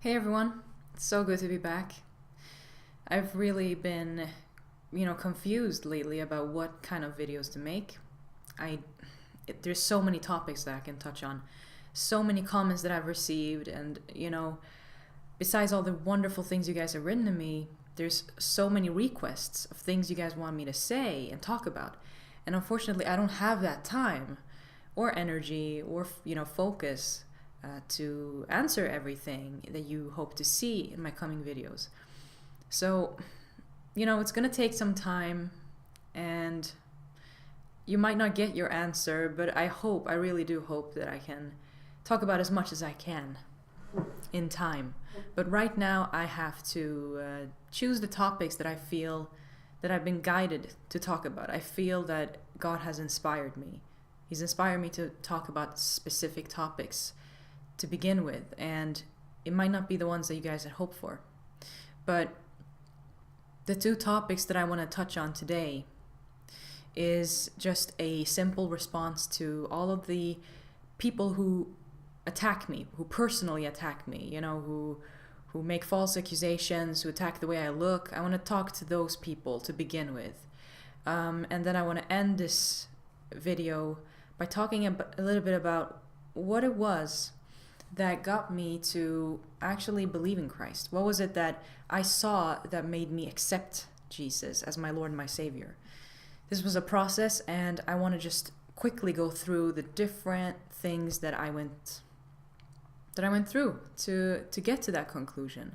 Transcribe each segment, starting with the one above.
Hey everyone, it's so good to be back. I've really been, confused lately about what kind of videos to make. There's so many topics that I can touch on, so many comments that I've received, and besides all the wonderful things you guys have written to me, there's so many requests of things you guys want me to say and talk about. And unfortunately, I don't have that time or energy or focus to answer everything that you hope to see in my coming videos. So, it's going to take some time and you might not get your answer, but I really do hope that I can talk about as much as I can in time. But right now, I have to choose the topics that I feel that I've been guided to talk about. I feel that God has inspired me. He's inspired me to talk about specific topics to begin with, and it might not be the ones that you guys had hoped for. But the two topics that I want to touch on today is just a simple response to all of the people who attack me, who personally attack me, who make false accusations, who attack the way I look. I want to talk to those people to begin with. And then I want to end this video by talking a little bit about what it was that got me to actually believe in Christ. What was it that I saw that made me accept Jesus as my Lord and my Savior? This was a process, and I want to just quickly go through the different things that I went through to get to that conclusion.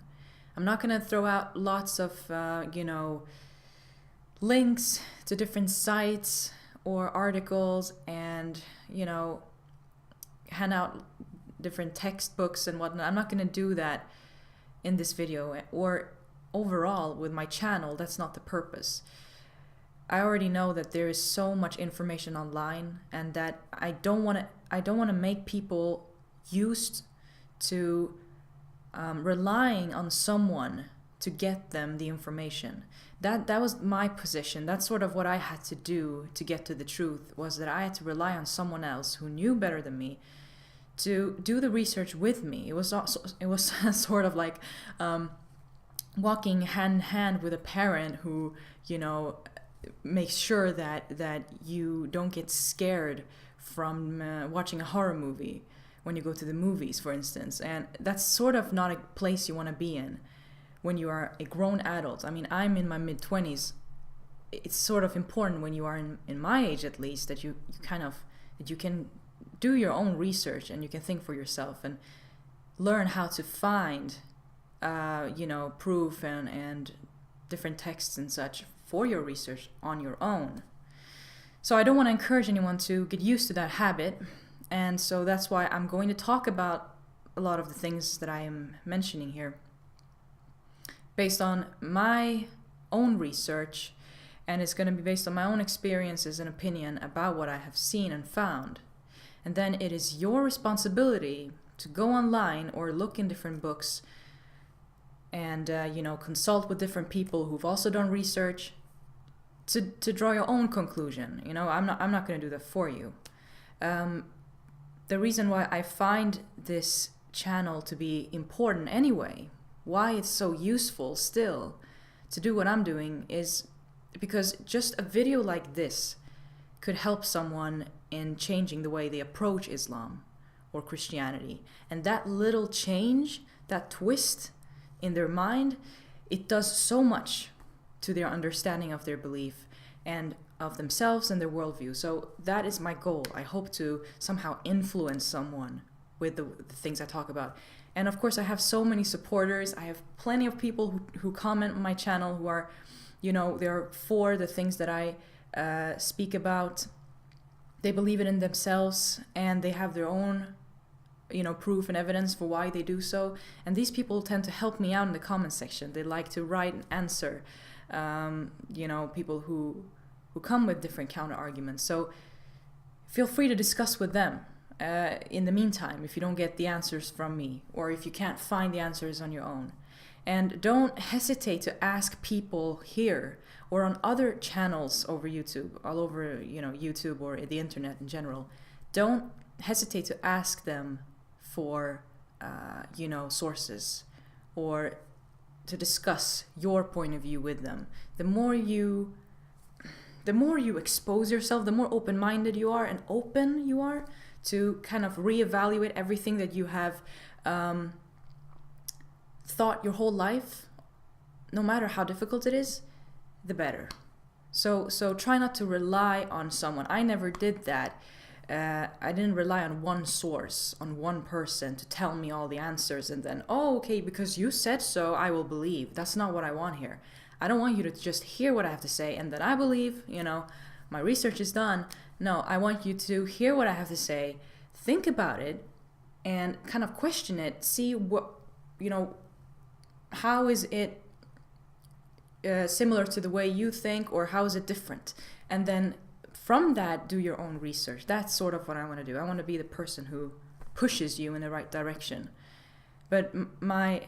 I'm not going to throw out lots of links to different sites or articles and hand out different textbooks and whatnot. I'm not going to do that in this video or overall with my channel. That's not the purpose. I already know that there is so much information online, and that I don't want to make people used to relying on someone to get them the information. That was my position. That's sort of what I had to do to get to the truth, was that I had to rely on someone else who knew better than me to do the research with me. It was sort of like walking hand in hand with a parent who makes sure that you don't get scared from watching a horror movie when you go to the movies, for instance. And that's sort of not a place you want to be in when you are a grown adult. I mean, I'm in my mid-20s. It's sort of important when you are in my age, at least, that you can do your own research and you can think for yourself and learn how to find proof and different texts and such for your research on your own. So I don't want to encourage anyone to get used to that habit, and so that's why I'm going to talk about a lot of the things that I am mentioning here based on my own research, and it's going to be based on my own experiences and opinion about what I have seen and found. And then it is your responsibility to go online or look in different books and consult with different people who've also done research to draw your own conclusion. I'm not going to do that for you. The reason why I find this channel to be important anyway, why it's so useful still to do what I'm doing, is because just a video like this could help someone in changing the way they approach Islam or Christianity. And that little change, that twist in their mind, it does so much to their understanding of their belief and of themselves and their worldview. So that is my goal. I hope to somehow influence someone with the things I talk about. And of course, I have so many supporters. I have plenty of people who comment on my channel who are, they're for the things that I speak about. They believe it in themselves, and they have their own proof and evidence for why they do so. And these people tend to help me out in the comment section. They like to write and answer people who come with different counter arguments. So feel free to discuss with them in the meantime, if you don't get the answers from me, or if you can't find the answers on your own. And don't hesitate to ask people here or on other channels over YouTube, all over YouTube or the internet in general. Don't hesitate to ask them for sources or to discuss your point of view with them. The more you expose yourself, the more open-minded you are and open you are to kind of reevaluate everything that you have thought your whole life, no matter how difficult it is, the better. So try not to rely on someone. I never did that. I didn't rely on one source, on one person to tell me all the answers and then, oh, okay, because you said so, I will believe. That's not what I want here. I don't want you to just hear what I have to say and then I believe, my research is done. No, I want you to hear what I have to say, think about it, and kind of question it. See what, how is it similar to the way you think, or how is it different? And then from that, do your own research. That's sort of what I want to do. I want to be the person who pushes you in the right direction. But my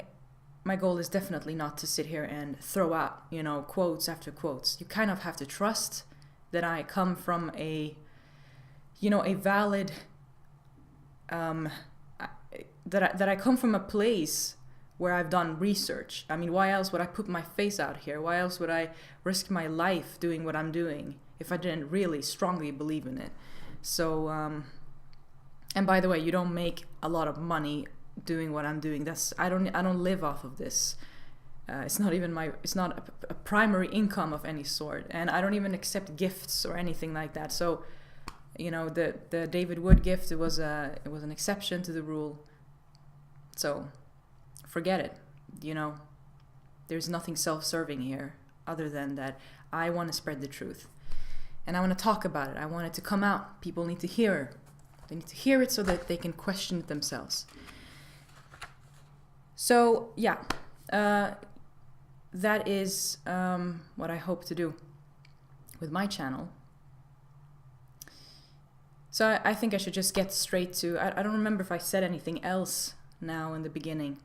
goal is definitely not to sit here and throw out, quotes after quotes. You kind of have to trust that I come from a valid, that I come from a place where I've done research. I mean, why else would I put my face out here? Why else would I risk my life doing what I'm doing if I didn't really strongly believe in it? So, and by the way, you don't make a lot of money doing what I'm doing. I don't live off of this. It's not a primary income of any sort, and I don't even accept gifts or anything like that. So, the David Wood gift, it was an exception to the rule. So, forget it. There's nothing self-serving here other than that I want to spread the truth. And I want to talk about it. I want it to come out. People need to hear. They need to hear it so that they can question it themselves. So, yeah. That is what I hope to do with my channel. So I think I should just get straight to... I don't remember if I said anything else now in the beginning.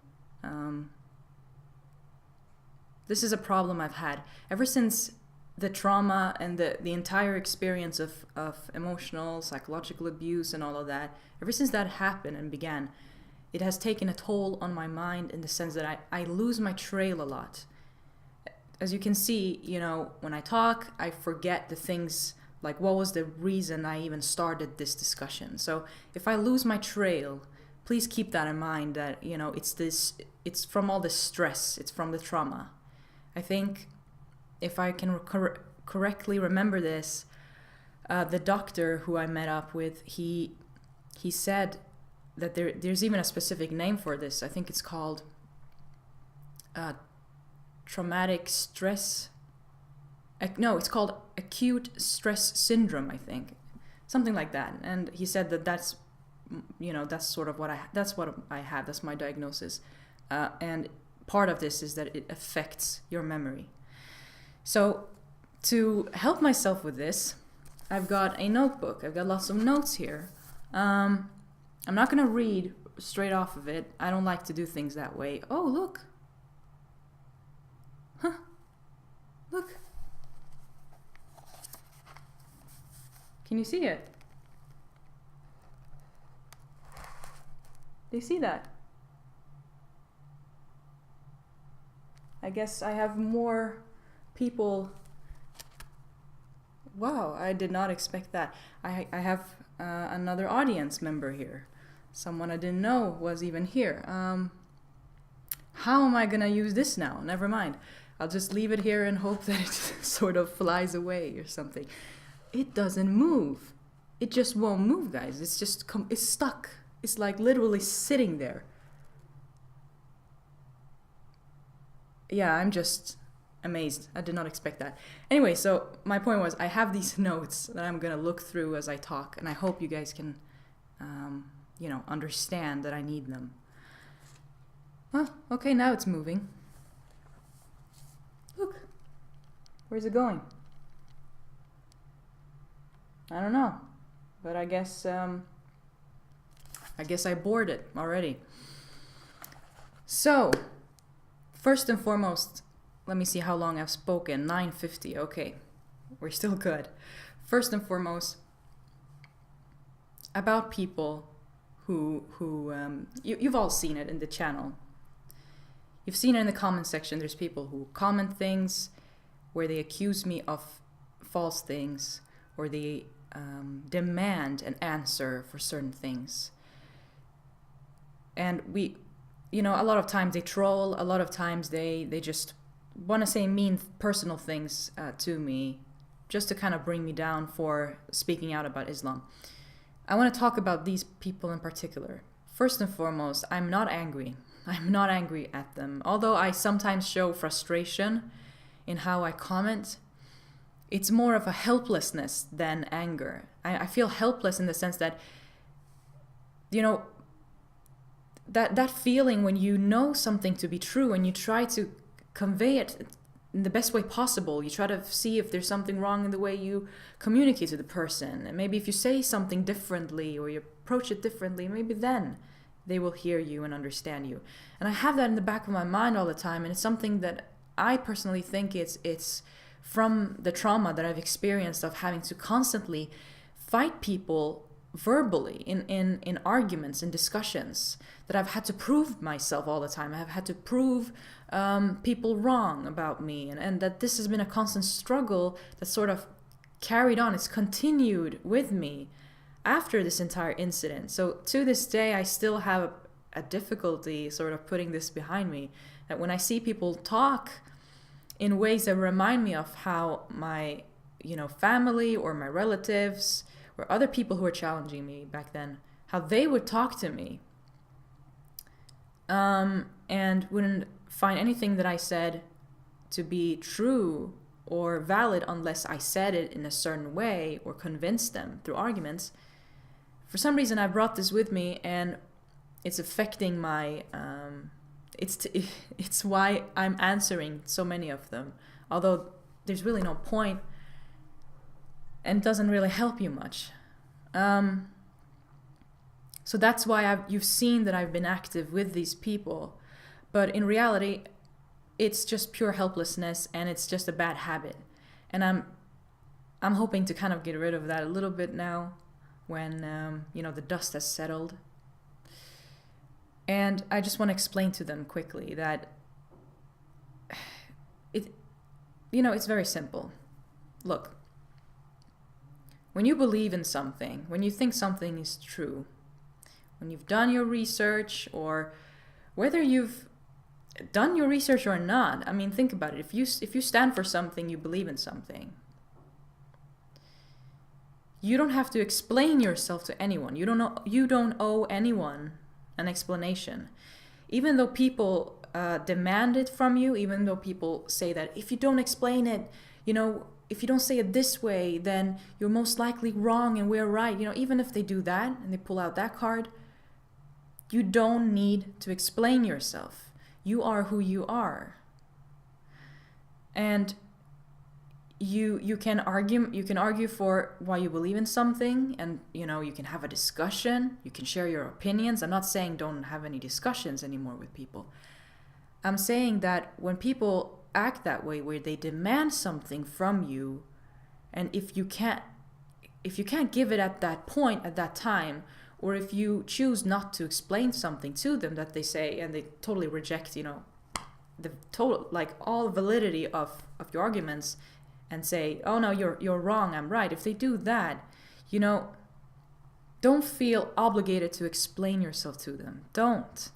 This is a problem I've had ever since the trauma and the entire experience of emotional, psychological abuse and all of that. Ever since that happened and began, it has taken a toll on my mind in the sense that I lose my trail a lot. As you can see, when I talk, I forget the things, like what was the reason I even started this discussion. So if I lose my trail, please keep that in mind, that, it's from all the stress, it's from the trauma. I think if I can correctly remember this, the doctor who I met up with, he said that there's even a specific name for this. I think it's called traumatic stress. No, it's called acute stress syndrome, I think. Something like that. And he said that's sort of what I have. That's my diagnosis. And part of this is that it affects your memory. So to help myself with this, I've got a notebook. I've got lots of notes here. I'm not going to read straight off of it. I don't like to do things that way. Oh, look. Huh. Look. Can you see it? Do you see that? I guess I have more people. Wow, I did not expect that. I have another audience member here. Someone I didn't know was even here. How am I gonna use this now? Never mind. I'll just leave it here and hope that it sort of flies away or something. It doesn't move. It just won't move, guys. It's just it's stuck. It's like literally sitting there. Yeah, I'm just amazed. I did not expect that. Anyway, so my point was I have these notes that I'm going to look through as I talk, and I hope you guys can, understand that I need them. Oh, okay, now it's moving. Look. Where's it going? I don't know. But I guess I bored it already. So, first and foremost, let me see how long I've spoken. 9:50. Okay. We're still good. First and foremost, about people who you've all seen it in the channel. You've seen it in the comment section. There's people who comment things where they accuse me of false things, or they demand an answer for certain things. And a lot of times they troll, a lot of times they just want to say mean personal things to me, just to kind of bring me down for speaking out about Islam. I want to talk about these people in particular. First and foremost, I'm not angry. I'm not angry at them. Although I sometimes show frustration in how I comment, it's more of a helplessness than anger. I feel helpless in the sense that, that feeling when you know something to be true and you try to convey it in the best way possible. You try to see if there's something wrong in the way you communicate to the person. And maybe if you say something differently or you approach it differently, maybe then they will hear you and understand you. And I have that in the back of my mind all the time, and it's something that I personally think it's from the trauma that I've experienced of having to constantly fight people verbally in arguments and discussions, that I've had to prove myself all the time. I've had to prove people wrong about me, and that this has been a constant struggle that sort of carried on. It's continued with me after this entire incident. So to this day, I still have a difficulty sort of putting this behind me, that when I see people talk in ways that remind me of how my family or my relatives or other people who were challenging me back then, how they would talk to me, and wouldn't find anything that I said to be true or valid unless I said it in a certain way or convinced them through arguments. For some reason, I brought this with me, and it's affecting my it's why I'm answering so many of them, although there's really no point and it doesn't really help you much. So that's why you've seen that I've been active with these people, but in reality, it's just pure helplessness, and it's just a bad habit. And I'm hoping to kind of get rid of that a little bit now, when the dust has settled. And I just want to explain to them quickly that it's very simple. Look, when you believe in something, when you think something is true, when you've done your research, or whether you've done your research or not, I mean, think about it. If you stand for something, you believe in something, you don't have to explain yourself to anyone. You don't owe anyone an explanation. Even though people demand it from you, even though people say that if you don't explain it, if you don't say it this way, then you're most likely wrong and we're right. Even if they do that and they pull out that card, you don't need to explain yourself. You are who you are. And you can argue for why you believe in something, and you can have a discussion, you can share your opinions. I'm not saying don't have any discussions anymore with people. I'm saying that when people act that way, where they demand something from you, and if you can't give it at that point, at that time, or if you choose not to explain something to them that they say, and they totally reject the total, like, all validity of your arguments, and say, oh no, you're wrong, I'm right. If they do that, don't feel obligated to explain yourself to them. Don't.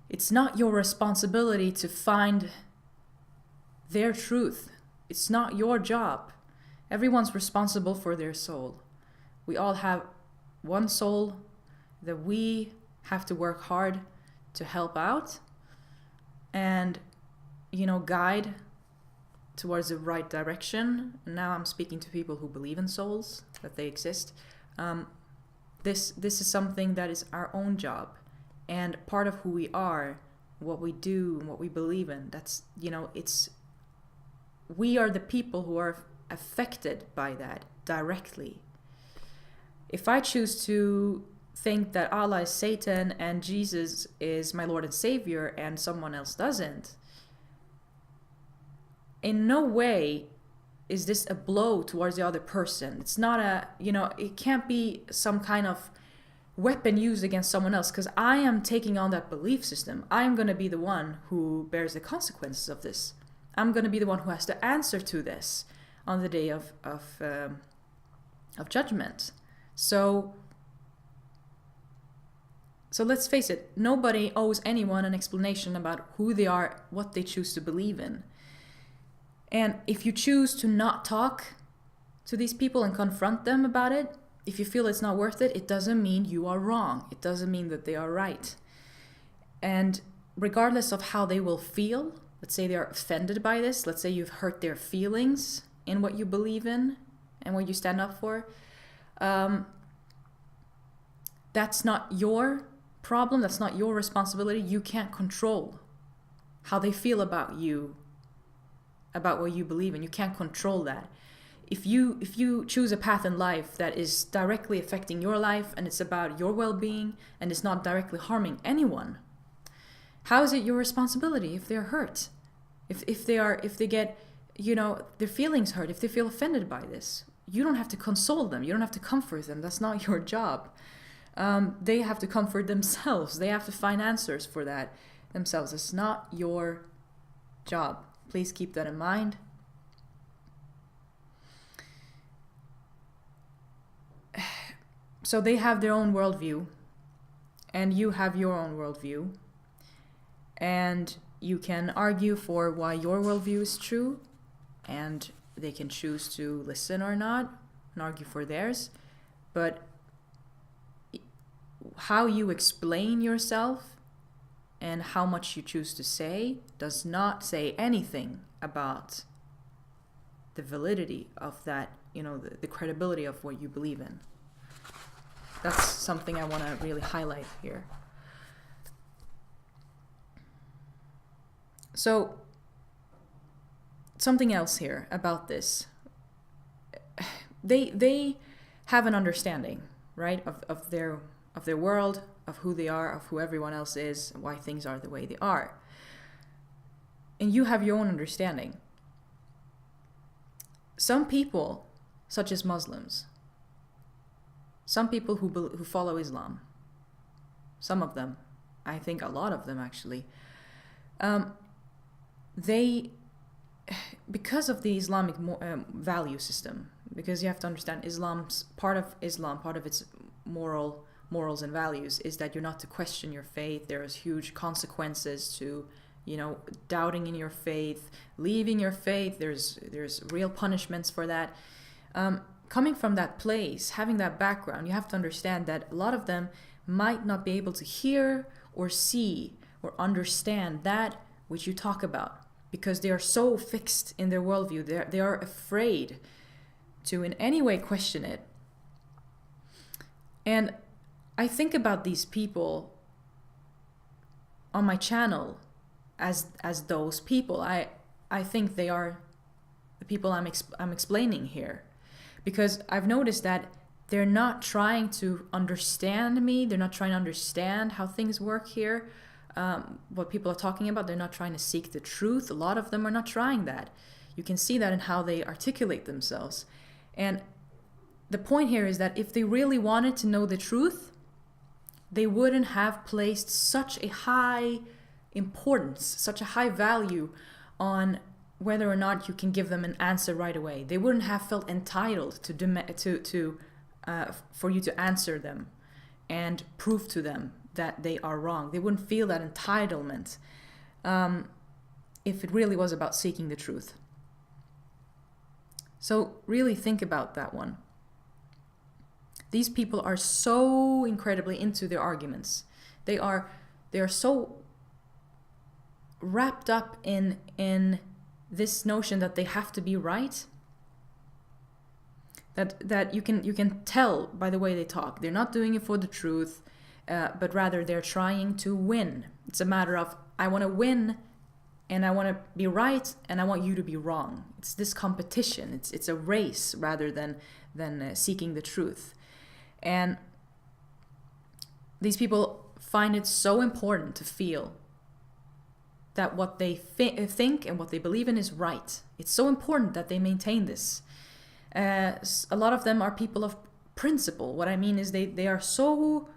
It's not your responsibility to find their truth. It's not your job. Everyone's responsible for their soul. We all have one soul that we have to work hard to help out and, guide towards the right direction. Now I'm speaking to people who believe in souls, that they exist. This is something that is our own job, and part of who we are, what we do, and what we believe in. That's, we are the people who are affected by that directly. If I choose to think that Allah is Satan and Jesus is my Lord and Savior, and someone else doesn't, in no way is this a blow towards the other person. It's not it can't be some kind of weapon used against someone else, because I am taking on that belief system. I am going to be the one who bears the consequences of this. I'm going to be the one who has to answer to this on the day of judgment. So let's face it, nobody owes anyone an explanation about who they are, what they choose to believe in. And if you choose to not talk to these people and confront them about it, if you feel it's not worth it, it doesn't mean you are wrong. It doesn't mean that they are right. And regardless of how they will feel, let's say they are offended by this, let's say you've hurt their feelings in what you believe in and what you stand up for, that's not your problem, that's not your responsibility. You can't control how they feel about you, about what you believe in. You can't control that. If you choose a path in life that is directly affecting your life and it's about your well-being and it's not directly harming anyone, how is it your responsibility if they're hurt? If they get, their feelings hurt, if they feel offended by this? You don't have to console them. You don't have to comfort them. That's not your job. They have to comfort themselves. They have to find answers for that themselves. It's not your job. Please keep that in mind. So they have their own worldview, and you have your own worldview, and you can argue for why your worldview is true, and they can choose to listen or not and argue for theirs. But how you explain yourself and how much you choose to say does not say anything about the validity of that, the credibility of what you believe in. That's something I want to really highlight here. So, something else here about this. They have an understanding, right, of their world, of who they are, of who everyone else is, why things are the way they are. And you have your own understanding. Some people, such as Muslims, some people who follow Islam, some of them, I think a lot of them actually, they, because of the Islamic value system, because you have to understand part of its morals and values is that you're not to question your faith. There's huge consequences to, doubting in your faith, leaving your faith. There's real punishments for that. Coming from that place, having that background, you have to understand that a lot of them might not be able to hear or see or understand that which you talk about, because they are so fixed in their worldview. They are afraid to in any way question it. And I think about these people on my channel as those people. I think they are the people I'm explaining here, because I've noticed that they're not trying to understand me. They're not trying to understand how things work here, what people are talking about. They're not trying to seek the truth. A lot of them are not trying that. You can see that in how they articulate themselves. And the point here is that if they really wanted to know the truth, they wouldn't have placed such a high importance, such a high value on whether or not you can give them an answer right away. They wouldn't have felt entitled for you to answer them and prove to them that they are wrong. They wouldn't feel that entitlement if it really was about seeking the truth. So really think about that one. These people are so incredibly into their arguments. They are so wrapped up in this notion that they have to be right, that you can tell by the way they talk. They're not doing it for the truth, but rather they're trying to win. It's a matter of, I want to win, and I want to be right, and I want you to be wrong. It's this competition. It's a race rather than seeking the truth. And these people find it so important to feel that what they think and what they believe in is right. It's so important that they maintain this. A lot of them are people of principle. What I mean is they are so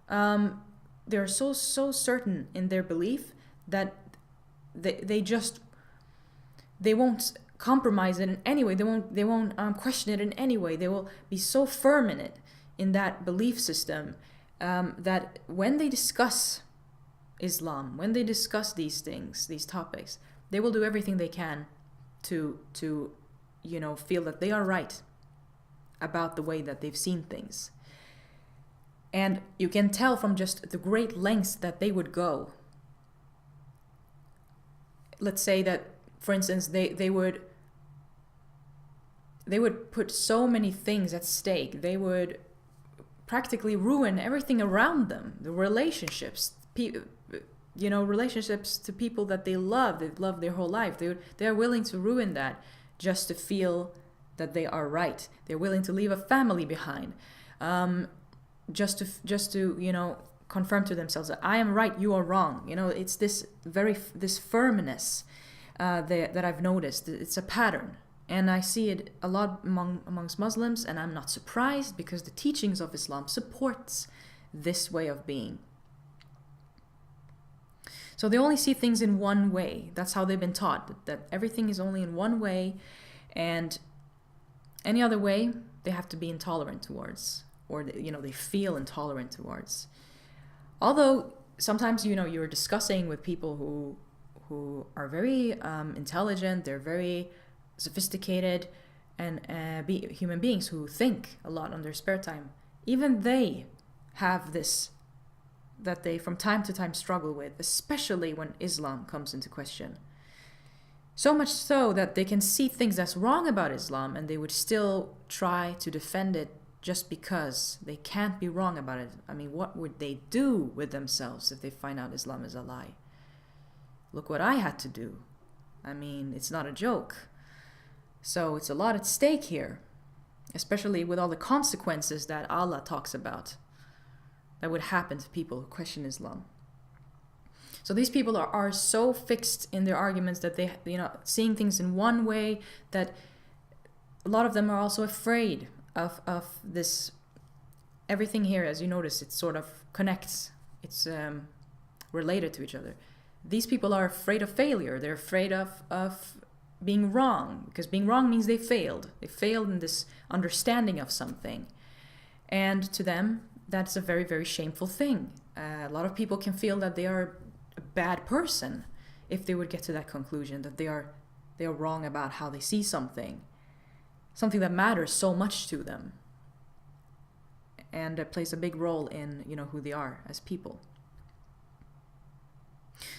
they're so certain in their belief that they won't compromise it in any way. They won't question it in any way. They will be so firm in it, in that belief system, that when they discuss Islam, when they discuss these things, these topics, they will do everything they can to feel that they are right about the way that they've seen things. And you can tell from just the great lengths that they would go. Let's say that, for instance, they would put so many things at stake. They would practically ruin everything around them. The relationships, relationships to people that they've loved their whole life. They are willing to ruin that just to feel that they are right. They're willing to leave a family behind, just to confirm to themselves that I am right, you are wrong. It's this firmness that I've noticed. It's a pattern. And I see it a lot amongst Muslims, and I'm not surprised, because the teachings of Islam supports this way of being. So they only see things in one way. That's how they've been taught, that everything is only in one way, and any other way they have to be intolerant towards, or they feel intolerant towards. Although sometimes you're discussing with people who are very intelligent, they're very sophisticated, and human beings who think a lot on their spare time. Even they have this that they from time to time struggle with, especially when Islam comes into question. So much so that they can see things that's wrong about Islam, and they would still try to defend it just because they can't be wrong about it. I mean, what would they do with themselves if they find out Islam is a lie? Look what I had to do. I mean, it's not a joke. So it's a lot at stake here, especially with all the consequences that Allah talks about that would happen to people who question Islam. So these people are so fixed in their arguments that they, seeing things in one way, that a lot of them are also afraid of this. Everything here, as you notice, it sort of connects. It's related to each other. These people are afraid of failure. They're afraid of being wrong, because being wrong means they failed. They failed in this understanding of something. And to them, that's a very, very shameful thing. A lot of people can feel that they are a bad person if they would get to that conclusion, that they are wrong about how they see something that matters so much to them, and plays a big role in who they are as people.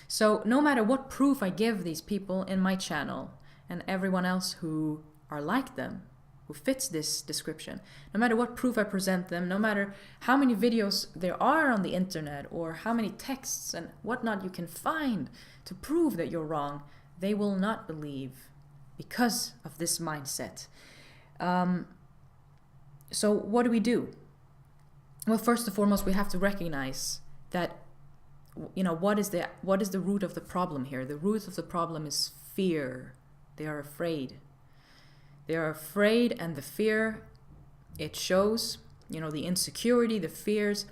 So no matter what proof I give these people in my channel and everyone else who are like them, who fits this description, no matter what proof I present them, no matter how many videos there are on the internet or how many texts and whatnot you can find to prove that you're wrong, they will not believe because of this mindset. So what do we do? Well, first and foremost, we have to recognize that what is the root of the problem here? The root of the problem is fear. They are afraid. They are afraid, and the fear, it shows, the insecurity, the fears,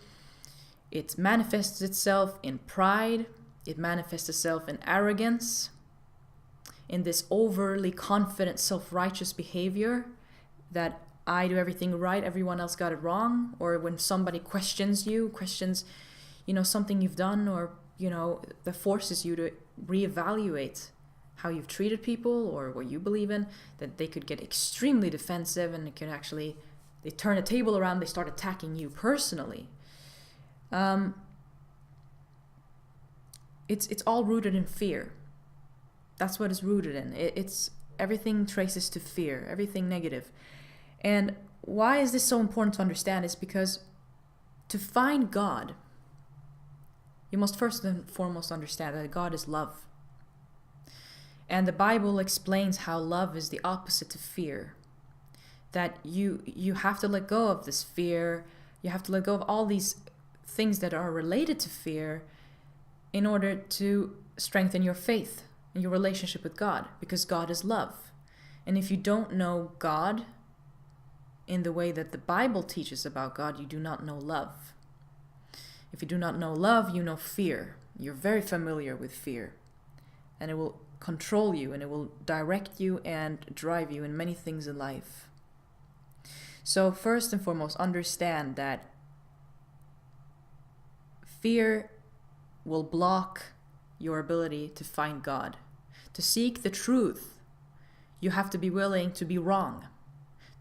it manifests itself in pride, it manifests itself in arrogance, in this overly confident, self-righteous behavior that I do everything right, everyone else got it wrong, or when somebody questions something you've done, or that forces you to reevaluate how you've treated people or what you believe in, that they could get extremely defensive, and they turn a table around, they start attacking you personally. It's all rooted in fear. That's what it's rooted in. It's everything traces to fear, everything negative. And why is this so important to understand? Is because to find God, you must first and foremost understand that God is love. And the Bible explains how love is the opposite to fear. That you have to let go of this fear. You have to let go of all these things that are related to fear in order to strengthen your faith and your relationship with God, because God is love. And if you don't know God in the way that the Bible teaches about God, you do not know love. If you do not know love, you know fear. You're very familiar with fear. And it will control you, and it will direct you and drive you in many things in life. So first and foremost, understand that fear will block your ability to find God. To seek the truth, you have to be willing to be wrong.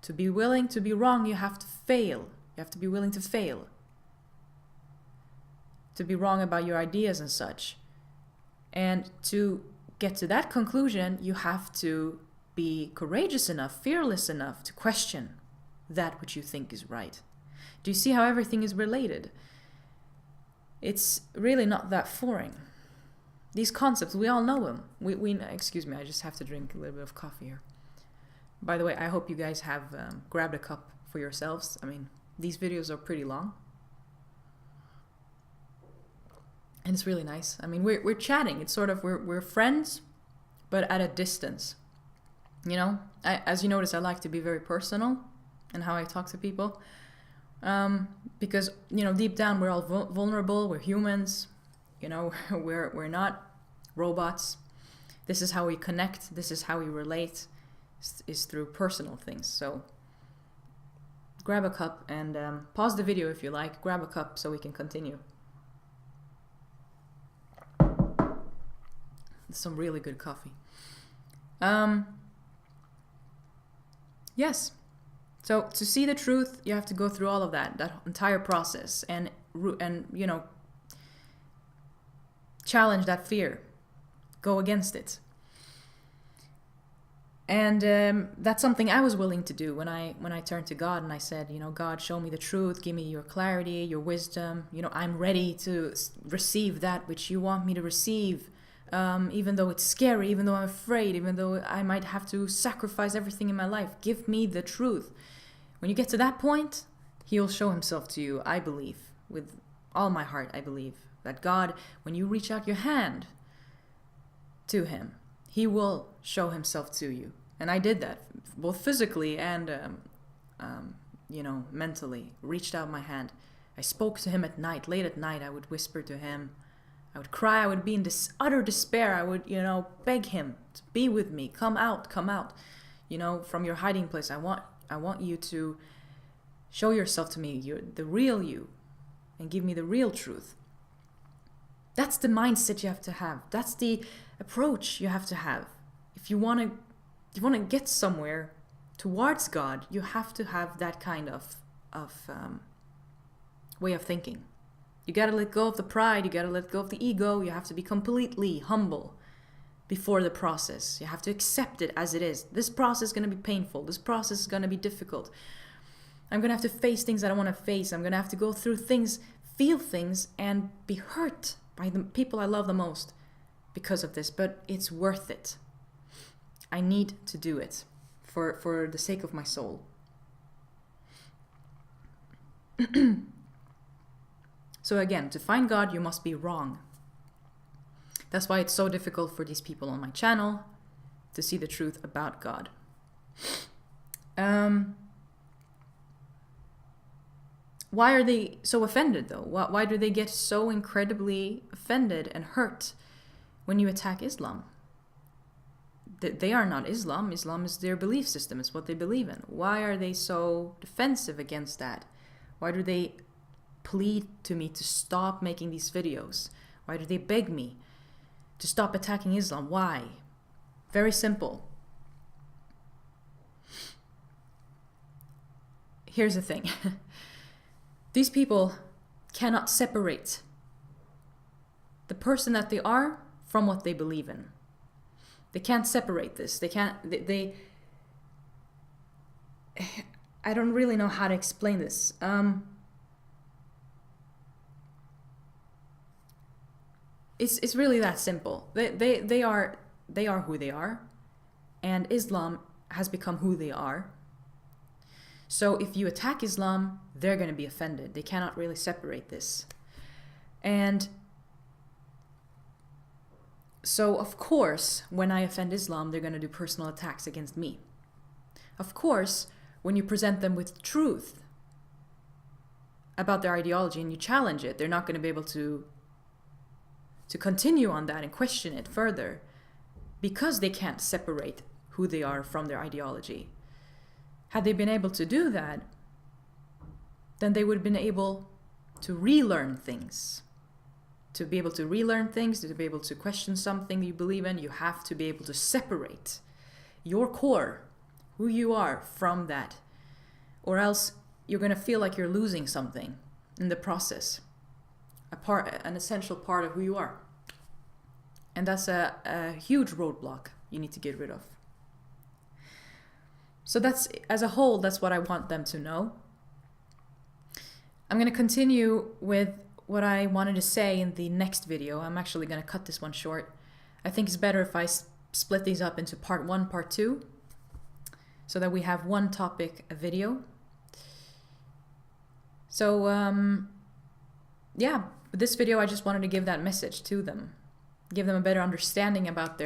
To be willing to be wrong, you have to fail. You have to be willing to fail. To be wrong about your ideas and such. And to get to that conclusion, you have to be courageous enough, fearless enough to question that which you think is right. Do you see how everything is related? It's really not that foreign. These concepts, we all know them. We excuse me, I just have to drink a little bit of coffee here. By the way, I hope you guys have grabbed a cup for yourselves. I mean, these videos are pretty long. And it's really nice. I mean, we're chatting. It's sort of, we're friends, but at a distance. You know, as you notice, I like to be very personal in how I talk to people. Because, you know, deep down, we're all vulnerable. We're humans. You know, we're not robots. This is how we connect. This is how we relate, is through personal things. So grab a cup and pause the video if you like. Grab a cup so we can continue. Some really good coffee. Yes. So to see the truth, you have to go through all of that entire process, and you know, challenge that fear, go against it. And that's something I was willing to do when I turned to God and I said, you know, God, show me the truth, give me your clarity, your wisdom. You know, I'm ready to receive that which you want me to receive. Even though it's scary, even though I'm afraid, even though I might have to sacrifice everything in my life, give me the truth. When you get to that point, He'll show Himself to you, I believe, with all my heart, I believe, that God, when you reach out your hand to Him, He will show Himself to you. And I did that, both physically and, you know, mentally. Reached out my hand. I spoke to Him at night, late at night. I would whisper to Him. I would cry, I would be in this utter despair. I would, you know, beg Him to be with me. Come out, you know, from your hiding place. I want you to show yourself to me, the real you, and give me the real truth. That's the mindset you have to have. That's the approach you have to have. If you want to get somewhere towards God, you have to have that kind of way of thinking. You gotta let go of the pride, you gotta let go of the ego, you have to be completely humble before the process. You have to accept it as it is. This process is gonna be painful, this process is gonna be difficult. I'm gonna have to face things I don't wanna face, I'm gonna have to go through things, feel things, and be hurt by the people I love the most because of this, but it's worth it. I need to do it for the sake of my soul. So again, to find God, you must be wrong. That's why it's so difficult for these people on my channel to see the truth about God. Why are they so offended, though? Why do they get so incredibly offended and hurt when you attack Islam? They are not Islam. Islam is their belief system. It's what they believe in. Why are they so defensive against that? Why do they plead to me to stop making these videos? Why do they beg me to stop attacking Islam? Why? Very simple. Here's the thing. These people cannot separate the person that they are from what they believe in. They can't separate this. They can't, I don't really know how to explain this. It's really that simple. They are who they are, and Islam has become who they are. So if you attack Islam, they're going to be offended. They cannot really separate this. And so, of course, when I offend Islam, they're going to do personal attacks against me. Of course, when you present them with truth, about their ideology and you challenge it, they're not going to be able to continue on that and question it further because they can't separate who they are from their ideology. Had they been able to do that, then they would have been able to relearn things. To be able to relearn things, to be able to question something you believe in, you have to be able to separate your core, who you are, from that. Or else you're going to feel like you're losing something in the process. An essential part of who you are. And that's a huge roadblock you need to get rid of. So that's, as a whole, that's what I want them to know. I'm going to continue with what I wanted to say in the next video. I'm actually going to cut this one short. I think it's better if I split these up into part 1, part 2, so that we have one topic a video. So, yeah, with this video I just wanted to give that message to them. Give them a better understanding about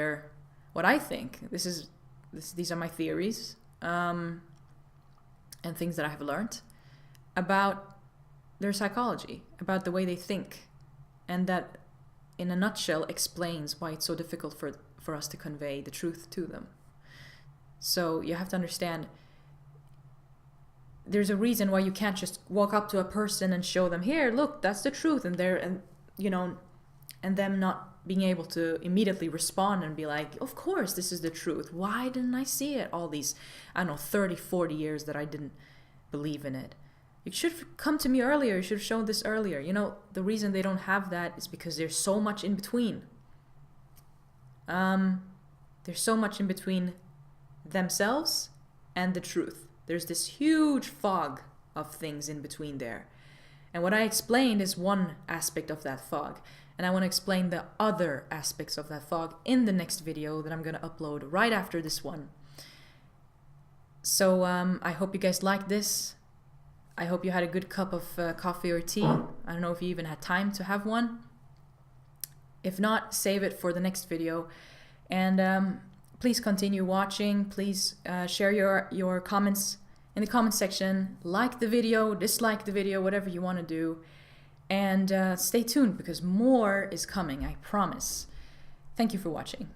what I think. These are my theories, and things that I have learned about their psychology, about the way they think, and that in a nutshell explains why it's so difficult for us to convey the truth to them. So you have to understand, there's a reason why you can't just walk up to a person and show them, here, look, that's the truth, and them not being able to immediately respond and be like, of course this is the truth, why didn't I see it all these 30, 40 years that I didn't believe in it. You should have come to me earlier, you should have shown this earlier. The reason they don't have that is because there's so much in between. There's so much in between themselves and the truth. There's this huge fog of things in between there. And what I explained is one aspect of that fog. And I want to explain the other aspects of that fog in the next video that I'm going to upload right after this one. So I hope you guys liked this. I hope you had a good cup of coffee or tea. I don't know if you even had time to have one. If not, save it for the next video. And please continue watching. Please share your comments in the comment section. Like the video, dislike the video, whatever you want to do. And stay tuned because more is coming, I promise. Thank you for watching.